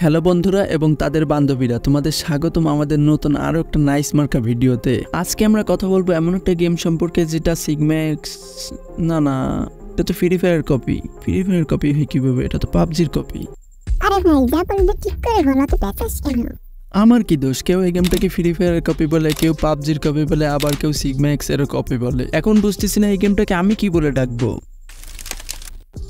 Hello বন্ধুরা এবং তাদের বান্ধবীরা, তোমাদের স্বাগতম আমাদের নতুন আরো একটা নাইস মার্কা ভিডিওতে। আজকে আমরা কথা বলবো এমন একটা গেম সম্পর্কে যেটা সিগমা এক্স না এটা তো free fire copy. Free fire copy হয় কিভাবে? এটা তো পাবজির কপি। আরে ভাই যা বলবে ঠিক করে বলো, তো প্যাচেস কেন? আমার কি দোষ? কেউ এই গেমটাকে ফ্রি ফায়ারের কপি বলে, কেউ পাবজির কপি বলে, আবার কেউ সিগমা এক্স এর কপি বলে। এখন বুঝতেছি না এই গেমটাকে আমি কি বলে ডাকবো।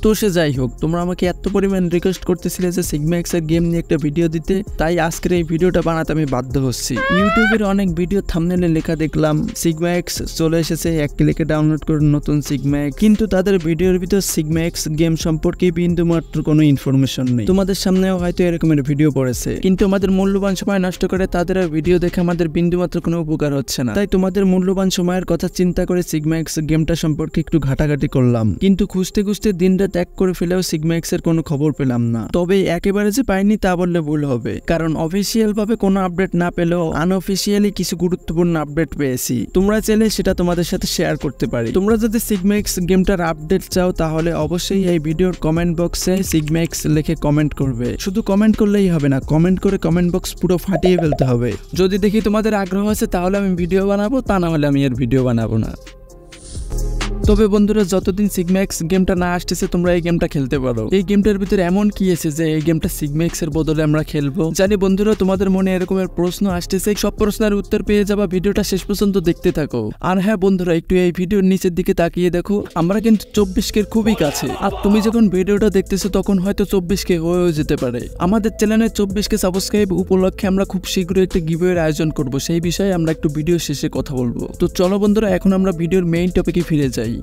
তো সে যাই হোক, তোমরা আমাকে এত পরিমাণ রিকোয়েস্ট করতেছিলে যে সিগমা এক্স এর গেম নিয়ে একটা ভিডিও দিতে, তাই আজকের এই ভিডিওটা বানাতে আমি বাধ্য হচ্ছি। ইউটিউবের অনেক ভিডিও থাম্বনেলে লেখা দেখলাম সিগমা এক্স চলে এসেছে, এক ক্লিকে ডাউনলোড করুন নতুন সিগমা এক্স, কিন্তু তাদের ভিডিওর ভিতর সিগমা এক্স গেম সম্পর্কে বিন্দু মাত্র কোনো ইনফরমেশন নেই। তোমাদের সামনেও হয়তো এরকমের ভিডিও পড়েছে, কিন্তু আমাদের মূল্যবান সময় নষ্ট করে তাদের ভিডিও দেখে আমাদের বিন্দু মাত্র কোনো উপকার হচ্ছে না। তাই তোমাদের মূল্যবান সময়ের কথা চিন্তা করে সিগমা এক্স গেমটা সম্পর্কে একটু ঘাটাঘাটি করলাম, কিন্তু খুঁজতে খুঁজতে দিনটা ত্যাগ করে ফেলেও সিগমা এক্স এর কোনো খবর পেলাম না। তবে একেবারে যে পাইনি তা বললে ভুল হবে, কারণ অফিসিয়াল ভাবে কোনো আপডেট না পেলেও আনঅফিসিয়ালি কিছু গুরুত্বপূর্ণ আপডেট পেয়েছি। তোমরা চাইলে সেটা তোমাদের সাথে শেয়ার করতে পারি। তোমরা যদি সিগমা এক্স গেমটার আপডেট চাও তাহলে অবশ্যই এই ভিডিওর কমেন্ট বক্সে সিগমা এক্স লিখে কমেন্ট করবে। শুধু কমেন্ট করলেই হবে না, কমেন্ট করে কমেন্ট বক্স পুরো ফাটিয়ে ফেলতে হবে। যদি দেখি তোমাদের আগ্রহ আছে তাহলে আমি ভিডিও বানাবো, তা না হলে আমি এর ভিডিও বানাবো না। তবে বন্ধুরা, যতদিন সিগমা এক্স গেমটা না আসতেছে তোমরা এই গেমটা খেলতে পারো। এই গেমটার ভিতরে এমন কি আছে যে এই গেমটা সিগমা এক্স এর বদলে আমরা খেলবো? জানি বন্ধুরা তোমাদের মনে এরকমের প্রশ্ন আসতেছে, সব প্রশ্নের উত্তর পেয়ে যাবা ভিডিওটা শেষ পর্যন্ত দেখতে থাকো। আর হ্যাঁ বন্ধুরা, একটু এই ভিডিওর নিচের দিকে তাকিয়ে দেখো, আমরা কিন্তু 24K খুবই কাছে। আর তুমি যখন ভিডিওটা দেখতেছো তখন হয়তো 24K হয়েও যেতে পারে। আমাদের চ্যানেলে 24K সাবস্ক্রাইব উপলক্ষে আমরা খুব শীঘ্রই একটা গিভওয়ের আয়োজন করব, সেই বিষয়ে আমরা একটু ভিডিও শেষে কথা বলবো। তো চলো বন্ধুরা, এখন আমরা ভিডিওর মেইন টপিকে ফিরে যাই।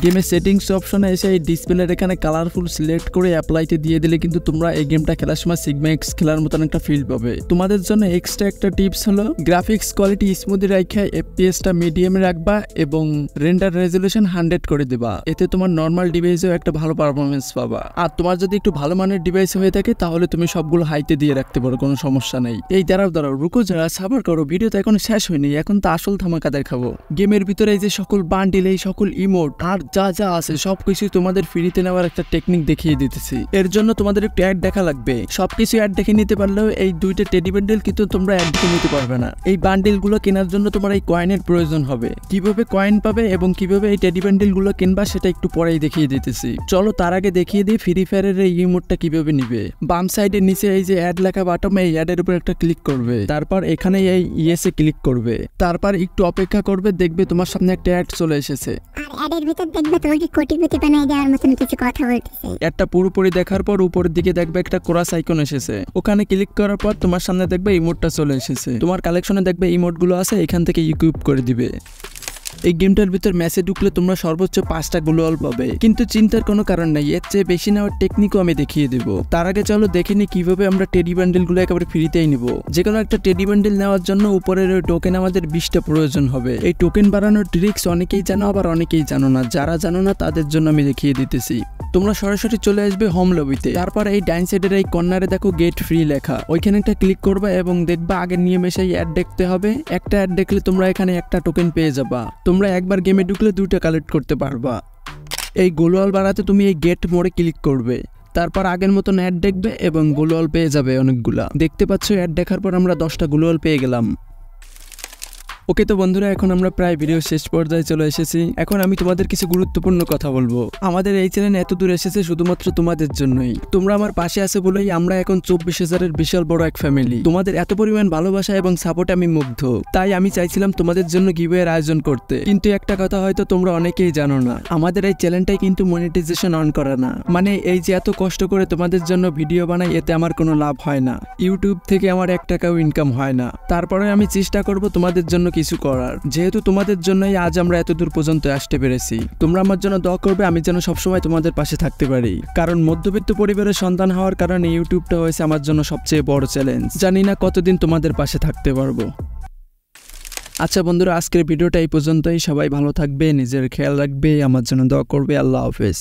গেমের সেটিংস অপশনে এসে এই ডিসপ্লের এখানে কালারফুল সিলেক্ট করে অ্যাপ্লাইতে দিয়ে দিলে কিন্তু তোমরা এই গেমটা খেলার সময় সিগমা এক্স খেলার মতন একটা ফিল পাবে। তোমাদের জন্য এক্সট্রা একটা টিপস হলো গ্রাফিক্স কোয়ালিটি স্মুথ রাখা, এফপিএসটা মিডিয়ামে রাখবা এবং রেন্ডার রেজলিউশন 100 করে দিবা। এতে তোমার নর্মাল ডিভাইসেও একটা ভালো পারফরমেন্স পাবা। আর তোমার যদি একটু ভালো মানের ডিভাইস হয়ে থাকে তাহলে তুমি সবগুলো হাইতে দিয়ে রাখতে পারো, কোনো সমস্যা নেই। এই দাঁড়াও রুকো যারা, সাবার করো, ভিডিও তো এখন শেষ হয়নি, এখন তো আসল ধামাকা দেখাবো। গেমের ভিতরে এই যে সকল বান্ডিল, এই সকল ইমোট আর যা যা আছে সবকিছু তোমাদের ফ্রিতে নেওয়ার একটা টেকনিক দেখিয়ে দিতেছি। এর জন্য তোমাদের একটু অ্যাড দেখা লাগবে। সবকিছু অ্যাড দেখে নিতে পারলেও এই দুইটা টেডি বান্ডেল কিন্তু তোমরা অ্যাড দেখে নিতে পারবে না। এই বান্ডেল গুলো কেনার জন্য তোমার এই কয়েনের প্রয়োজন হবে। কিভাবে কয়েন পাবে এবং কিভাবে এই টেডি বান্ডেল গুলো কিনবা সেটা একটু পরেই দেখিয়ে দিতেছি। চলো তার আগে দেখিয়ে দিই ফ্রি ফায়ারের এই ইমোটটা কিভাবে নিবে। বাম সাইডের নিচে এই যে অ্যাড লেখা বাটন, এই অ্যাডের উপর একটা ক্লিক করবে, তারপর এখানে এই ইয়েসে ক্লিক করবে, তারপর একটু অপেক্ষা করবে, দেখবে তোমার সামনে একটা অ্যাড চলে এসেছে। আর অ্যাডের ভিতর দেখবে তোমাকে কোটিপতি বানাই দেওয়ার মতন কিছু কথা বলতেছে। একটা পুরোপুরি দেখার পর উপরের দিকে দেখবে একটা ক্রস আইকন এসেছে, ওখানে ক্লিক করার পর তোমার সামনে দেখবে ইমোটটা চলে এসেছে। তোমার কালেকশনে দেখবে ইমোট গুলো আছে, এখান থেকে ইকুইপ করে দিবে। এই গেমটার ভিতর ম্যাচে ঢুকলে তোমরা সর্বোচ্চ 5টা গ্লোয়াল পাবে, কিন্তু চিন্তার কোনো কারণ নাই, এর চেয়ে বেশি নেওয়ার টেকনিকও আমি দেখিয়ে দেবো। তার আগে চলো দেখে নি কিভাবে আমরা টেডি বান্ডেল গুলো একেবারে ফ্রিতেই নিব। যে কোনো একটা টেডি বান্ডেল নেওয়ার জন্য উপরের ওই টোকেন আমাদের 20টা প্রয়োজন হবে। এই টোকেন বাড়ানোর ট্রিক্স অনেকেই জানো, আবার অনেকেই জানো না। যারা জানো না তাদের জন্য আমি দেখিয়ে দিতেছি। তোমরা সরাসরি চলে আসবে হোম লবিতে, তারপর এই ডাইন সাইডের এই কর্নারে দেখো গেট ফ্রি লেখা, ওইখানে একটা ক্লিক করবে এবং দেখবা আগের নিয়মে সেই অ্যাড দেখতে হবে। একটা অ্যাড দেখলে তোমরা এখানে একটা টোকেন পেয়ে যাবা। তোমরা একবার গেমে ঢুকলে 2টা কালেক্ট করতে পারবা। এই গ্লোয়াল বাড়াতে তুমি এই গেট মোড়ে ক্লিক করবে, তারপর আগের মতন অ্যাড দেখবে এবং গ্লোয়াল পেয়ে যাবে অনেকগুলা। দেখতে পাচ্ছ অ্যাড দেখার পর আমরা 10টা গ্লোয়াল পেয়ে গেলাম। ওকে তো বন্ধুরা, এখন আমরা প্রায় ভিডিও শেষ পর্যায়ে চলে এসেছি। এখন আমি তোমাদের কিছু গুরুত্বপূর্ণ কথা বলবো। আমাদের এই চ্যানেল এত দূর এসেছে শুধুমাত্র তোমাদের জন্যই। তোমরা আমার পাশে আছে বলেই আমরা এখন 24,000-এর বিশাল বড় এক ফ্যামিলি। তোমাদের এত পরিমাণ ভালোবাসা এবং সাপোর্ট আমি মুগ্ধ, তাই আমি চাইছিলাম তোমাদের জন্য গিভওয়ের আয়োজন করতে। কিন্তু একটা কথা হয়তো তোমরা অনেকেই জানো না, আমাদের এই চ্যানেলটাই কিন্তু মনিটাইজেশন অন করা না। মানে এই যে এত কষ্ট করে তোমাদের জন্য ভিডিও বানাই, এতে আমার কোনো লাভ হয় না। ইউটিউব থেকে আমার 1 টাকাও ইনকাম হয় না। তারপরে আমি চেষ্টা করব তোমাদের জন্য কিছু করার, যেহেতু তোমাদের জন্যই আজ আমরা এত দূর পর্যন্ত আসতে পেরেছি। তোমরা আমার জন্য দোয়া করবে আমি যেন সবসময় তোমাদের পাশে থাকতে পারি, কারণ মধ্যবিত্ত পরিবারের সন্তান হওয়ার কারণে ইউটিউবটা হয়েছে আমার জন্য সবচেয়ে বড় চ্যালেঞ্জ। জানি না কতদিন তোমাদের পাশে থাকতে পারবো। আচ্ছা বন্ধুরা, আজকের ভিডিওটা এই পর্যন্তই। সবাই ভালো থাকবে, নিজের খেয়াল রাখবে, আমার জন্য দোয়া করবে। আল্লাহ হাফেজ।